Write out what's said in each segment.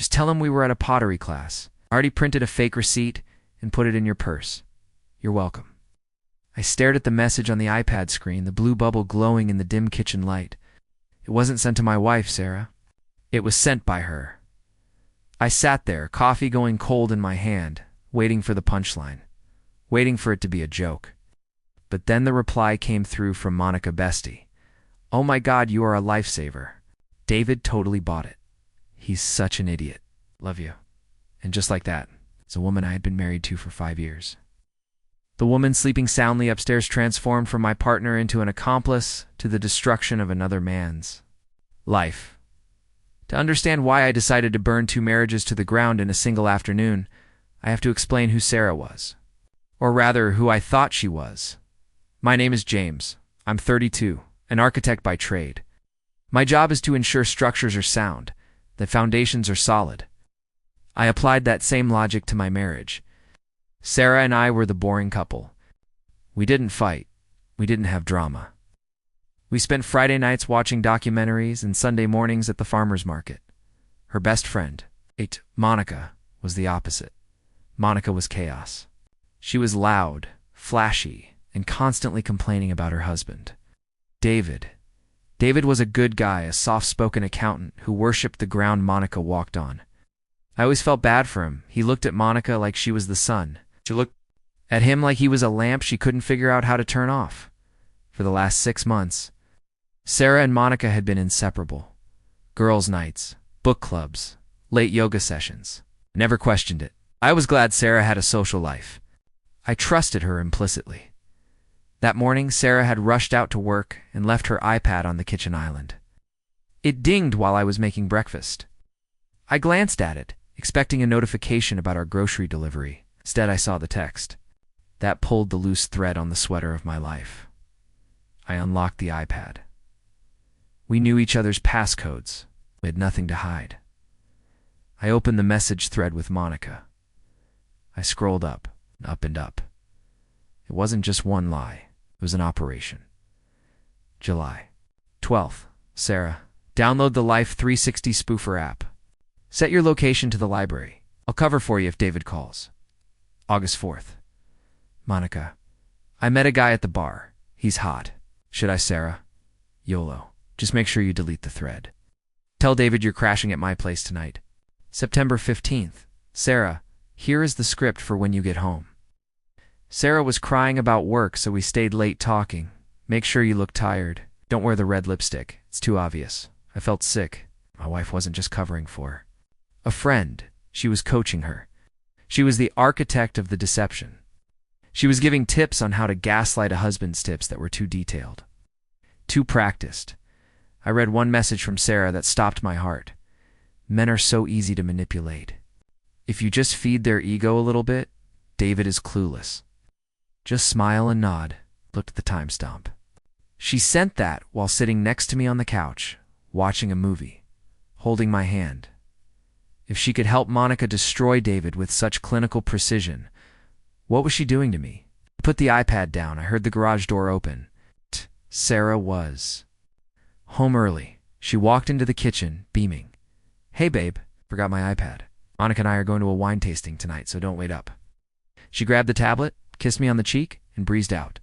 Just tell him we were at a pottery class. I already printed a fake receipt and put it in your purse. You're welcome." I stared at the message on the iPad screen, the blue bubble glowing in the dim kitchen light. It wasn't sent to my wife, Sarah. It was sent by her. I sat there, coffee going cold in my hand, waiting for the punchline, waiting for it to be a joke. But then the reply came through from Monica Bestie. "Oh my God, you are a lifesaver. David totally bought it. He's such an idiot. Love you." And just like that, it's a woman I had been married to for 5 years. The woman sleeping soundly upstairs transformed from my partner into an accomplice to the destruction of another man's life. To understand why I decided to burn 2 marriages to the ground in a single afternoon, I have to explain who Sarah was. Or rather, who I thought she was. My name is James. I'm 32, an architect by trade. My job is to ensure structures are sound, that foundations are solid. I applied that same logic to my marriage. Sarah and I were the boring couple. We didn't fight. We didn't have drama. We spent Friday nights watching documentaries and Sunday mornings at the farmer's market. Her best friend, Monica, was the opposite. Monica was chaos. She was loud, flashy, and constantly complaining about her husband. David. David was a good guy, a soft-spoken accountant who worshipped the ground Monica walked on. I always felt bad for him. He looked at Monica like she was the sun. She looked at him like he was a lamp she couldn't figure out how to turn off. For the last 6 months, Sarah and Monica had been inseparable. Girls' nights, book clubs, late yoga sessions. Never questioned it. I was glad Sarah had a social life. I trusted her implicitly. That morning, Sarah had rushed out to work and left her iPad on the kitchen island. It dinged while I was making breakfast. I glanced at it, expecting a notification about our grocery delivery. Instead, I saw the text. That pulled the loose thread on the sweater of my life. I unlocked the iPad. We knew each other's passcodes. We had nothing to hide. I opened the message thread with Monica. I scrolled up and up. It wasn't just one lie. It was an operation. July 12th. Sarah, download the Life 360 spoofer app. Set your location to the library. I'll cover for you if David calls. August 4th. Monica, I met a guy at the bar. He's hot. Should I, Sarah? YOLO. Just make sure you delete the thread. Tell David you're crashing at my place tonight. September 15th. Sarah, here is the script for when you get home. Sarah was crying about work, so we stayed late talking. Make sure you look tired. Don't wear the red lipstick. It's too obvious. I felt sick. My wife wasn't just covering for her. A friend. She was coaching her. She was the architect of the deception. She was giving tips on how to gaslight a husband's tips that were too detailed, too practiced. I read one message from Sarah that stopped my heart. Men are so easy to manipulate. If you just feed their ego a little bit, David is clueless. Just smile and nod. Looked at the timestamp. She sent that while sitting next to me on the couch, watching a movie, holding my hand. If she could help Monica destroy David with such clinical precision, what was she doing to me? I put the iPad down. I heard the garage door open. Sarah was home early. She walked into the kitchen, beaming. Hey, babe. Forgot my iPad. Monica and I are going to a wine tasting tonight, so don't wait up. She grabbed the tablet, kissed me on the cheek, and breezed out.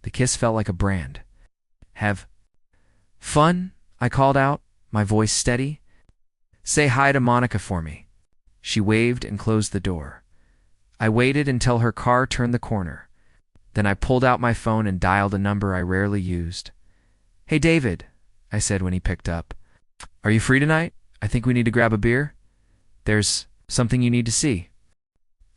The kiss felt like a brand. Have fun, I called out, my voice steady. Say hi to Monica for me. She waved and closed the door. I waited until her car turned the corner. Then I pulled out my phone and dialed a number I rarely used. Hey, David, I said when he picked up. Are you free tonight? I think we need to grab a beer. There's something you need to see.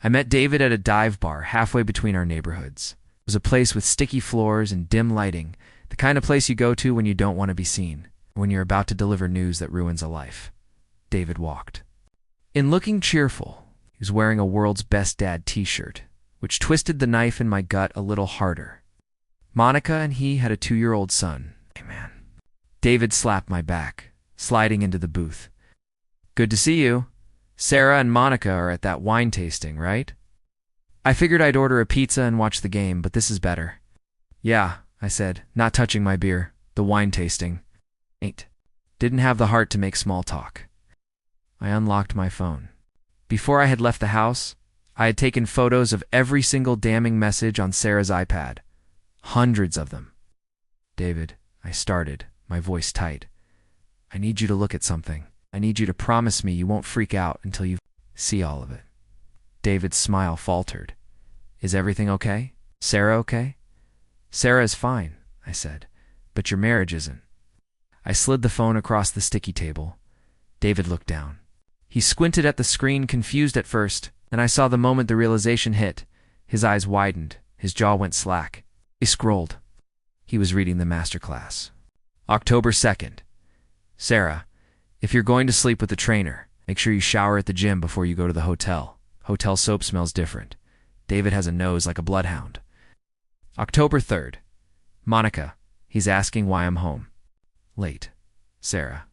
I met David at a dive bar halfway between our neighborhoods. It was a place with sticky floors and dim lighting, the kind of place you go to when you don't want to be seen, when you're about to deliver news that ruins a life. David walked. In looking cheerful, he was wearing a World's Best Dad t-shirt, which twisted the knife in my gut a little harder. Monica and he had a 2-year-old son. Hey, man. David slapped my back, sliding into the booth. Good to see you. Sarah and Monica are at that wine tasting, right? I figured I'd order a pizza and watch the game, but this is better. Yeah, I said, not touching my beer. The wine tasting. Didn't have the heart to make small talk. I unlocked my phone. Before I had left the house, I had taken photos of every single damning message on Sarah's iPad. Hundreds of them. David, I started, my voice tight. I need you to look at something. I need you to promise me you won't freak out until you see all of it. David's smile faltered. Is everything okay? Sarah okay? Sarah is fine, I said, but your marriage isn't. I slid the phone across the sticky table. David looked down. He squinted at the screen, confused at first, and I saw the moment the realization hit. His eyes widened, his jaw went slack. He scrolled. He was reading the masterclass. October 2nd. Sarah, if you're going to sleep with the trainer, make sure you shower at the gym before you go to the hotel. Hotel soap smells different. David has a nose like a bloodhound. October 3rd. Monica, he's asking why I'm home. Late. Sarah,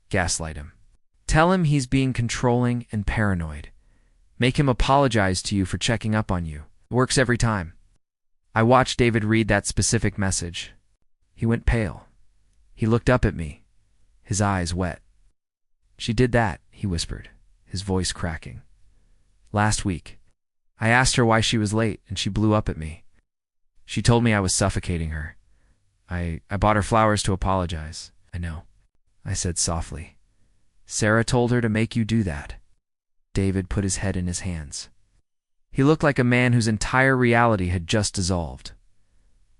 gaslight him. Tell him he's being controlling and paranoid. Make him apologize to you for checking up on you. It works every time. I watched David read that specific message. He went pale. He looked up at me, his eyes wet. She did that, he whispered, his voice cracking. Last week, I asked her why she was late, and she blew up at me. She told me I was suffocating her. I bought her flowers to apologize. I know, I said softly. Sarah told her to make you do that. David put his head in his hands. He looked like a man whose entire reality had just dissolved.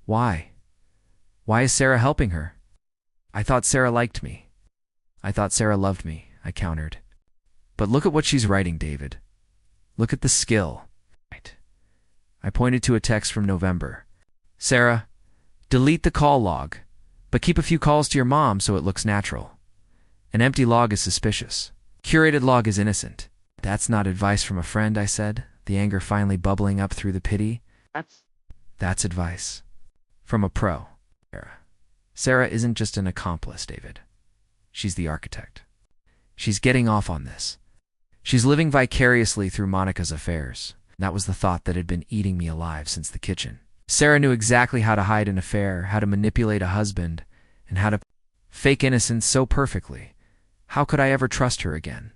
Why? Why is Sarah helping her? I thought Sarah liked me. I thought Sarah loved me, I countered. But look at what she's writing, David. Look at the skill. I pointed to a text from November. Sarah, delete the call log, but keep a few calls to your mom so it looks natural. An empty log is suspicious. Curated log is innocent. That's not advice from a friend, I said, the anger finally bubbling up through the pity. That's advice. From a pro. Sarah isn't just an accomplice, David. She's the architect. She's getting off on this. She's living vicariously through Monica's affairs. That was the thought that had been eating me alive since the kitchen. Sarah knew exactly how to hide an affair, how to manipulate a husband, and how to fake innocence so perfectly. How could I ever trust her again?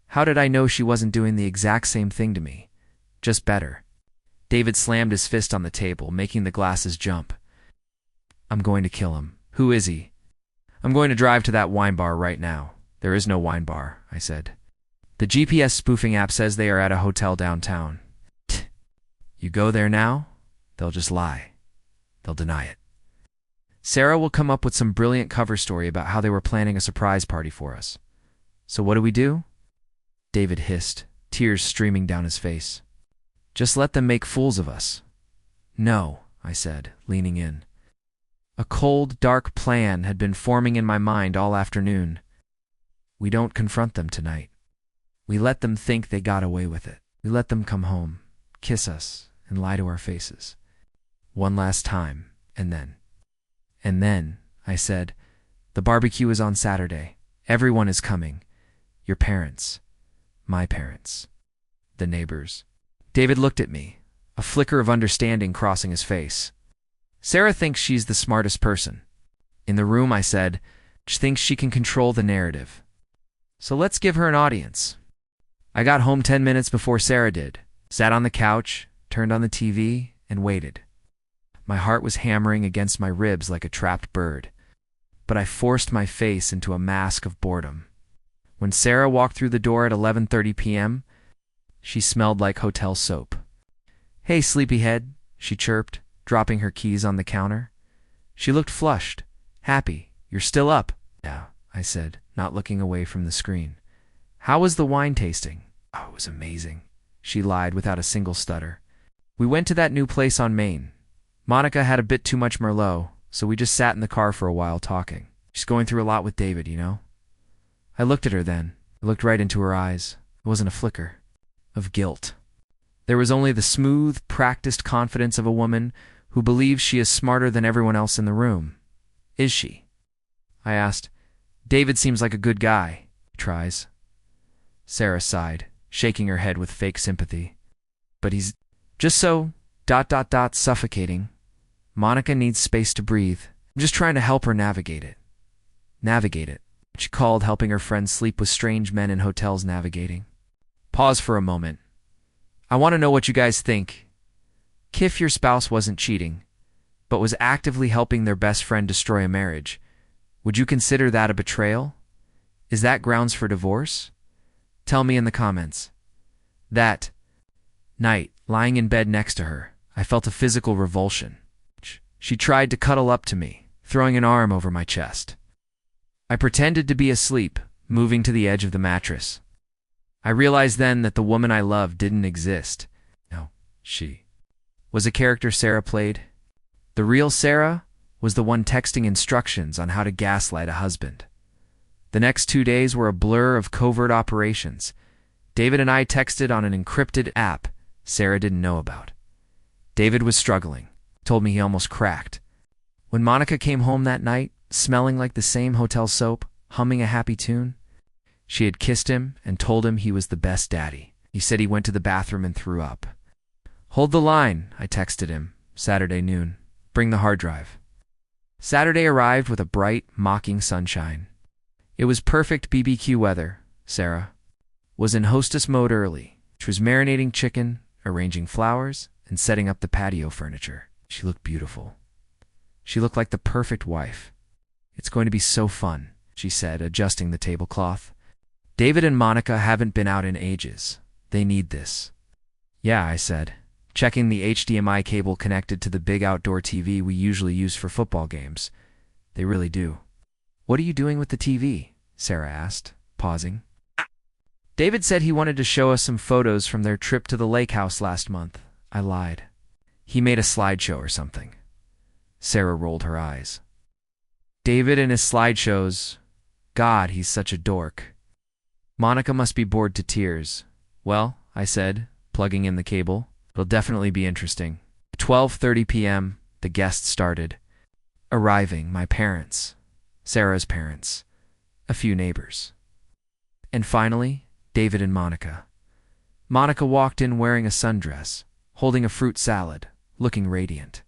How did I know she wasn't doing the exact same thing to me? Just better. David slammed his fist on the table, making the glasses jump. I'm going to kill him. Who is he? I'm going to drive to that wine bar right now. There is no wine bar, I said. The GPS spoofing app says they are at a hotel downtown. You go there now, they'll just lie. They'll deny it. Sarah will come up with some brilliant cover story about how they were planning a surprise party for us. So what do? David hissed, tears streaming down his face. Just let them make fools of us. No, I said, leaning in. A cold, dark plan had been forming in my mind all afternoon. We don't confront them tonight. We let them think they got away with it. We let them come home, kiss us, and lie to our faces. One last time, and then, I said, the barbecue is on Saturday. Everyone is coming. Your parents. My parents. The neighbors. David looked at me, a flicker of understanding crossing his face. Sarah thinks she's the smartest person. In the room, I said, she thinks she can control the narrative. So let's give her an audience. I got home 10 minutes before Sarah did, sat on the couch, turned on the TV, and waited. My heart was hammering against my ribs like a trapped bird, but I forced my face into a mask of boredom. When Sarah walked through the door at 11:30 p.m., she smelled like hotel soap. Hey, sleepyhead, she chirped, dropping her keys on the counter. She looked flushed, happy. You're still up? Yeah, I said, not looking away from the screen. How was the wine tasting? Oh, it was amazing, she lied without a single stutter. We went to that new place on Main. Monica had a bit too much Merlot, so we just sat in the car for a while talking. She's going through a lot with David, you know? I looked at her then. I looked right into her eyes. It wasn't a flicker of guilt. There was only the smooth, practiced confidence of a woman who believes she is smarter than everyone else in the room. Is she? I asked. David seems like a good guy. He tries. Sarah sighed, shaking her head with fake sympathy. But he's just so... suffocating. Monica needs space to breathe. I'm just trying to help her navigate it. Navigate it. She called, helping her friends sleep with strange men in hotels navigating. Pause for a moment. I want to know what you guys think. If your spouse wasn't cheating, but was actively helping their best friend destroy a marriage, would you consider that a betrayal? Is that grounds for divorce? Tell me in the comments. That night, lying in bed next to her, I felt a physical revulsion. She tried to cuddle up to me, throwing an arm over my chest. I pretended to be asleep, moving to the edge of the mattress. I realized then that the woman I loved didn't exist. No, she was a character Sarah played. The real Sarah was the one texting instructions on how to gaslight a husband. The next 2 days were a blur of covert operations. David and I texted on an encrypted app Sarah didn't know about. David was struggling, told me he almost cracked. When Monica came home that night, smelling like the same hotel soap, humming a happy tune, she had kissed him and told him he was the best daddy. He said he went to the bathroom and threw up. Hold the line, I texted him, Saturday noon. Bring the hard drive. Saturday arrived with a bright, mocking sunshine. It was perfect BBQ weather. Sarah was in hostess mode early. She was marinating chicken, arranging flowers, and setting up the patio furniture. She looked beautiful. She looked like the perfect wife. It's going to be so fun, she said, adjusting the tablecloth. David and Monica haven't been out in ages. They need this. Yeah, I said, checking the HDMI cable connected to the big outdoor TV we usually use for football games. They really do. What are you doing with the TV? Sarah asked, pausing. David said he wanted to show us some photos from their trip to the lake house last month. I lied. He made a slideshow or something. Sarah rolled her eyes. David and his slideshows. God, he's such a dork. Monica must be bored to tears. Well, I said, plugging in the cable. It'll definitely be interesting. At 12:30 p.m., the guests started. Arriving, my parents, Sarah's parents, a few neighbors. And finally, David and Monica. Monica walked in wearing a sundress, holding a fruit salad, looking radiant.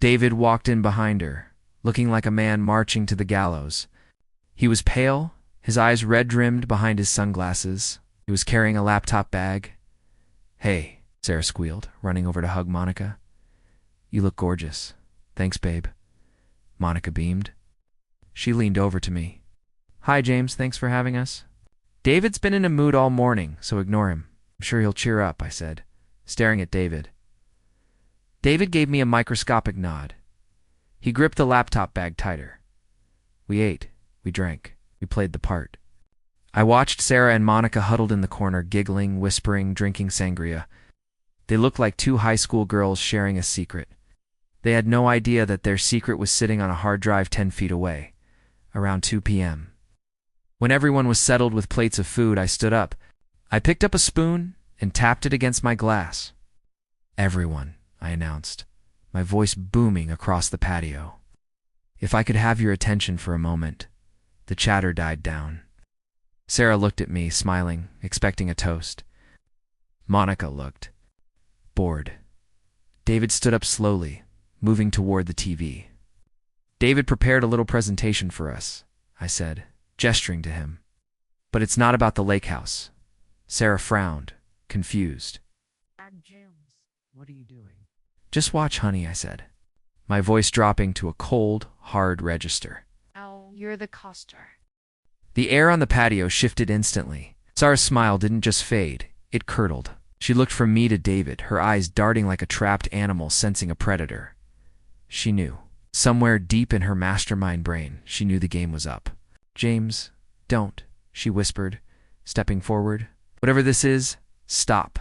David walked in behind her, looking like a man marching to the gallows. He was pale, his eyes red-rimmed behind his sunglasses. He was carrying a laptop bag. Hey, Sarah squealed, running over to hug Monica. You look gorgeous. Thanks, babe. Monica beamed. She leaned over to me. Hi, James. Thanks for having us. David's been in a mood all morning, so ignore him. I'm sure he'll cheer up, I said, staring at David. David gave me a microscopic nod. He gripped the laptop bag tighter. We ate. We drank. We played the part. I watched Sarah and Monica huddled in the corner, giggling, whispering, drinking sangria. They looked like two high school girls sharing a secret. They had no idea that their secret was sitting on a hard drive 10 feet away, around 2 p.m. When everyone was settled with plates of food, I stood up. I picked up a spoon and tapped it against my glass. Everyone, I announced, my voice booming across the patio. If I could have your attention for a moment. The chatter died down. Sarah looked at me, smiling, expecting a toast. Monica looked bored. David stood up slowly, moving toward the TV. David prepared a little presentation for us, I said, gesturing to him. But it's not about the lake house. Sarah frowned, confused. What are you doing? Just watch, honey, I said, my voice dropping to a cold, hard register. Oh, you're the coster. The air on the patio shifted instantly. Sarah's smile didn't just fade, it curdled. She looked from me to David, her eyes darting like a trapped animal sensing a predator. She knew. Somewhere deep in her mastermind brain, she knew the game was up. James, don't, she whispered, stepping forward. Whatever this is, stop.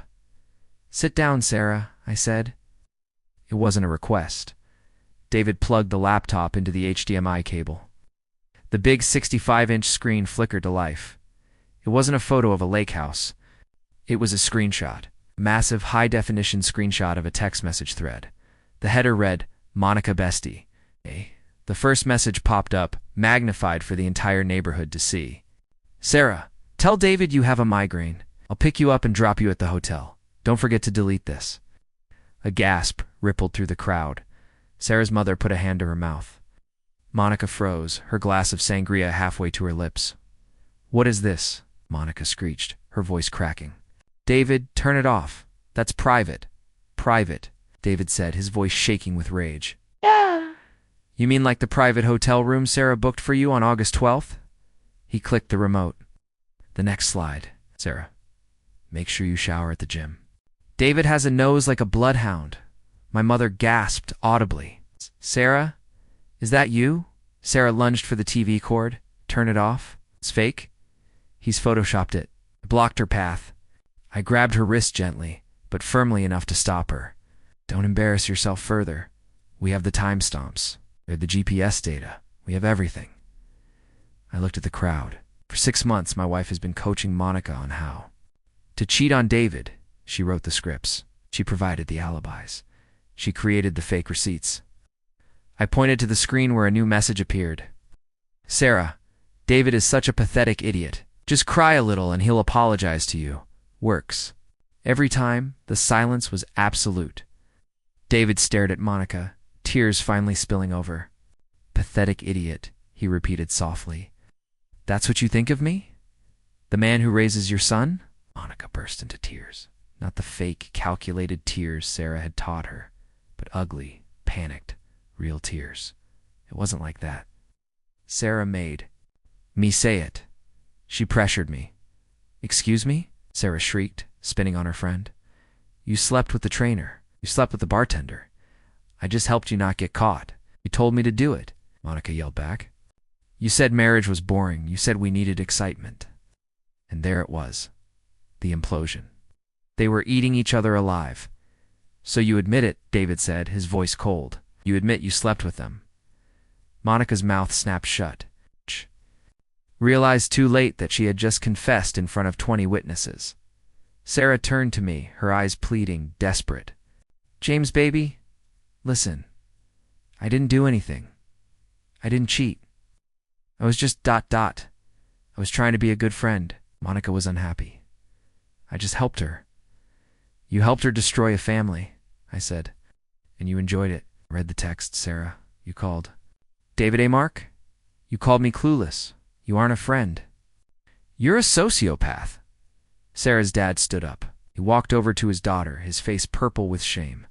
Sit down, Sarah, I said. It wasn't a request. David plugged the laptop into the HDMI cable. The big 65-inch screen flickered to life. It wasn't a photo of a lake house. It was a screenshot, a massive high-definition screenshot of a text message thread. The header read, Monica Bestie. The first message popped up, magnified for the entire neighborhood to see. Sarah, tell David you have a migraine. I'll pick you up and drop you at the hotel. Don't forget to delete this. A gasp rippled through the crowd. Sarah's mother put a hand to her mouth. Monica froze, her glass of sangria halfway to her lips. "What is this?" Monica screeched, her voice cracking. "David, turn it off. That's private." "Private," David said, his voice shaking with rage. Yeah. "You mean like the private hotel room Sarah booked for you on August 12th? He clicked the remote. "The next slide, Sarah. Make sure you shower at the gym." "David has a nose like a bloodhound." My mother gasped audibly. "Sarah? Is that you?" Sarah lunged for the TV cord. "Turn it off. It's fake." "He's photoshopped it." I blocked her path. I grabbed her wrist gently, but firmly enough to stop her. "Don't embarrass yourself further. We have the timestamps. They're the GPS data. We have everything." I looked at the crowd. For 6 months, my wife has been coaching Monica on how to cheat on David. She wrote the scripts. She provided the alibis. She created the fake receipts. I pointed to the screen where a new message appeared. "Sarah, David is such a pathetic idiot. Just cry a little and he'll apologize to you. Works." Every time, the silence was absolute. David stared at Monica, tears finally spilling over. "Pathetic idiot," he repeated softly. "That's what you think of me? The man who raises your son?" Monica burst into tears. Not the fake, calculated tears Sarah had taught her, but ugly, panicked, real tears. It wasn't like that. Sarah made me say it. She pressured me. "Excuse me?" Sarah shrieked, spinning on her friend. "You slept with the trainer. You slept with the bartender. I just helped you not get caught. You told me to do it," Monica yelled back. "You said marriage was boring. You said we needed excitement." And there it was. The implosion. They were eating each other alive. "So you admit it," David said, his voice cold. "You admit you slept with them." Monica's mouth snapped shut. Realized too late that she had just confessed in front of 20 witnesses. Sarah turned to me, her eyes pleading, desperate. "James, baby, listen. I didn't do anything. I didn't cheat. I was just ... I was trying to be a good friend." Monica was unhappy. "I just helped her." "You helped her destroy a family," I said. "And you enjoyed it." I read the text, Sarah. "You called. David A. Mark? You called me clueless. You aren't a friend. You're a sociopath." Sarah's dad stood up. He walked over to his daughter, his face purple with shame.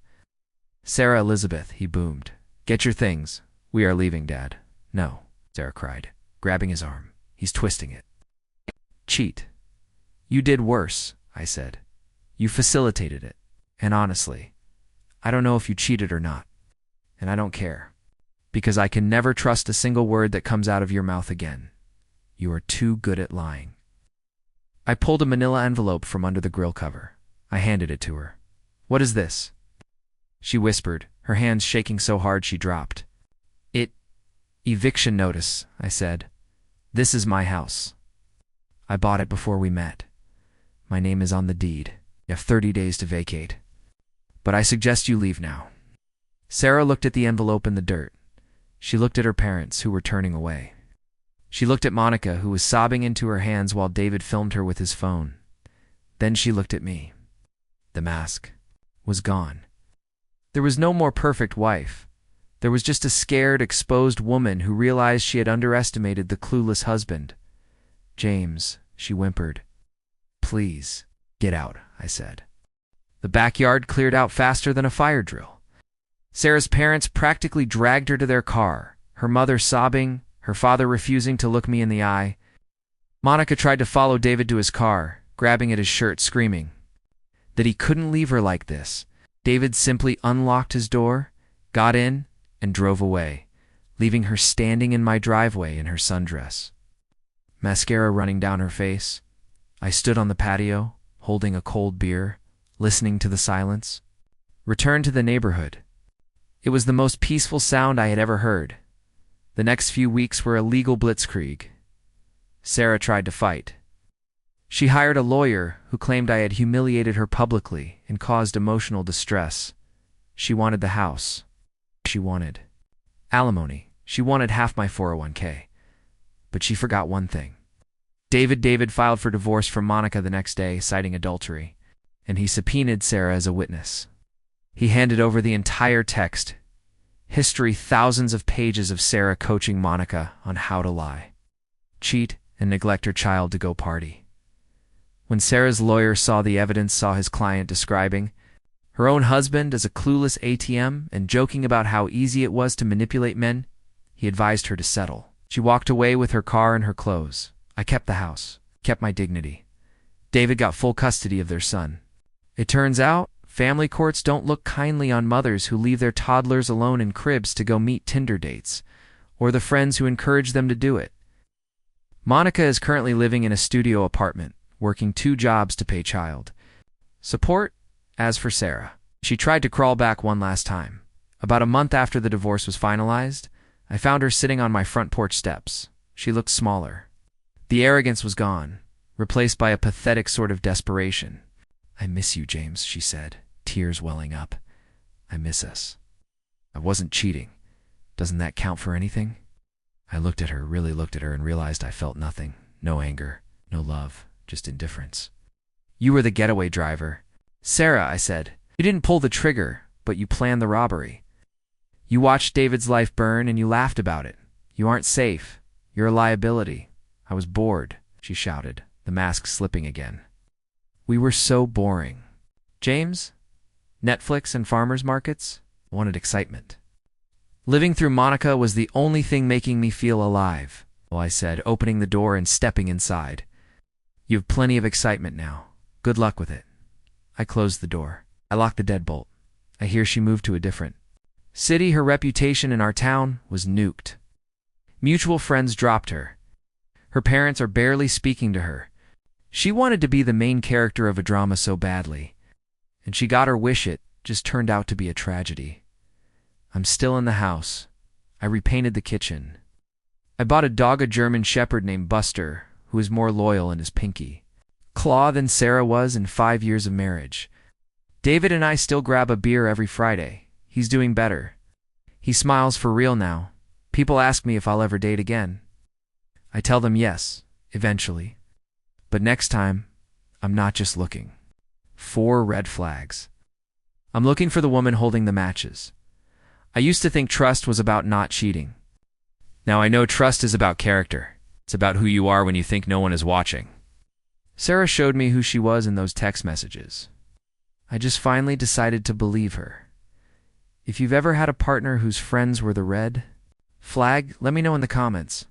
"Sarah Elizabeth," he boomed. "Get your things. We are leaving, Dad." "No," Sarah cried, grabbing his arm. "He's twisting it." "Cheat. You did worse," I said. "You facilitated it. And honestly, I don't know if you cheated or not. And I don't care. Because I can never trust a single word that comes out of your mouth again. You are too good at lying." I pulled a manila envelope from under the grill cover. I handed it to her. "What is this?" She whispered, her hands shaking so hard she dropped. Eviction notice," I said. "This is my house. I bought it before we met. My name is on the deed. You have 30 days to vacate. But I suggest you leave now." Sarah looked at the envelope in the dirt. She looked at her parents, who were turning away. She looked at Monica, who was sobbing into her hands while David filmed her with his phone. Then she looked at me. The mask was gone. There was no more perfect wife. There was just a scared, exposed woman who realized she had underestimated the clueless husband. "James," she whimpered. "Please, get out," I said. The backyard cleared out faster than a fire drill. Sarah's parents practically dragged her to their car, her mother sobbing, her father refusing to look me in the eye. Monica tried to follow David to his car, grabbing at his shirt, screaming that he couldn't leave her like this. David simply unlocked his door, got in, and drove away, leaving her standing in my driveway in her sundress. Mascara running down her face. I stood on the patio, holding a cold beer, listening to the silence. Returned to the neighborhood. It was the most peaceful sound I had ever heard. The next few weeks were a legal blitzkrieg. Sarah tried to fight. She hired a lawyer who claimed I had humiliated her publicly and caused emotional distress. She wanted the house. She wanted alimony. She wanted half my 401k. But she forgot one thing. David filed for divorce from Monica the next day, citing adultery, and he subpoenaed Sarah as a witness. He handed over the entire text. History, thousands of pages of Sarah coaching Monica on how to lie, cheat, and neglect her child to go party. When Sarah's lawyer saw the evidence, saw his client describing her own husband as a clueless ATM and joking about how easy it was to manipulate men, he advised her to settle. She walked away with her car and her clothes. I kept the house, kept my dignity. David got full custody of their son. It turns out, family courts don't look kindly on mothers who leave their toddlers alone in cribs to go meet Tinder dates, or the friends who encourage them to do it. Monica is currently living in a studio apartment, working 2 jobs to pay child support. As for Sarah, she tried to crawl back one last time. About a month after the divorce was finalized, I found her sitting on my front porch steps. She looked smaller. The arrogance was gone, replaced by a pathetic sort of desperation. "I miss you, James," she said, tears welling up. "I miss us. I wasn't cheating. Doesn't that count for anything?" I looked at her, really looked at her, and realized I felt nothing. No anger, no love, just indifference. "You were the getaway driver." "Sarah," I said, "you didn't pull the trigger, but you planned the robbery. You watched David's life burn and you laughed about it. You aren't safe. You're a liability." "I was bored," she shouted, the mask slipping again. "We were so boring. James, Netflix and farmers markets?" I wanted excitement. "Living through Monica was the only thing making me feel alive," I said, opening the door and stepping inside. "You have plenty of excitement now. Good luck with it." I closed the door. I locked the deadbolt. I hear she moved to a different city. Her reputation in our town was nuked. Mutual friends dropped her. Her parents are barely speaking to her. She wanted to be the main character of a drama so badly, and she got her wish. It just turned out to be a tragedy. I'm still in the house. I repainted the kitchen. I bought a dog, a German Shepherd named Buster, who is more loyal and is pinky claw than Sarah was in 5 years of marriage. David and I still grab a beer every Friday. He's doing better. He smiles for real now. People ask me if I'll ever date again. I tell them yes, eventually. But next time, I'm not just looking. 4 red flags. I'm looking for the woman holding the matches. I used to think trust was about not cheating. Now I know trust is about character. It's about who you are when you think no one is watching. Sarah showed me who she was in those text messages. I just finally decided to believe her. If you've ever had a partner whose friends were the red flag, let me know in the comments.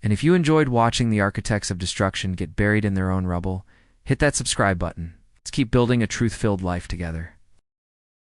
And if you enjoyed watching the architects of destruction get buried in their own rubble, hit that subscribe button. Let's keep building a truth-filled life together.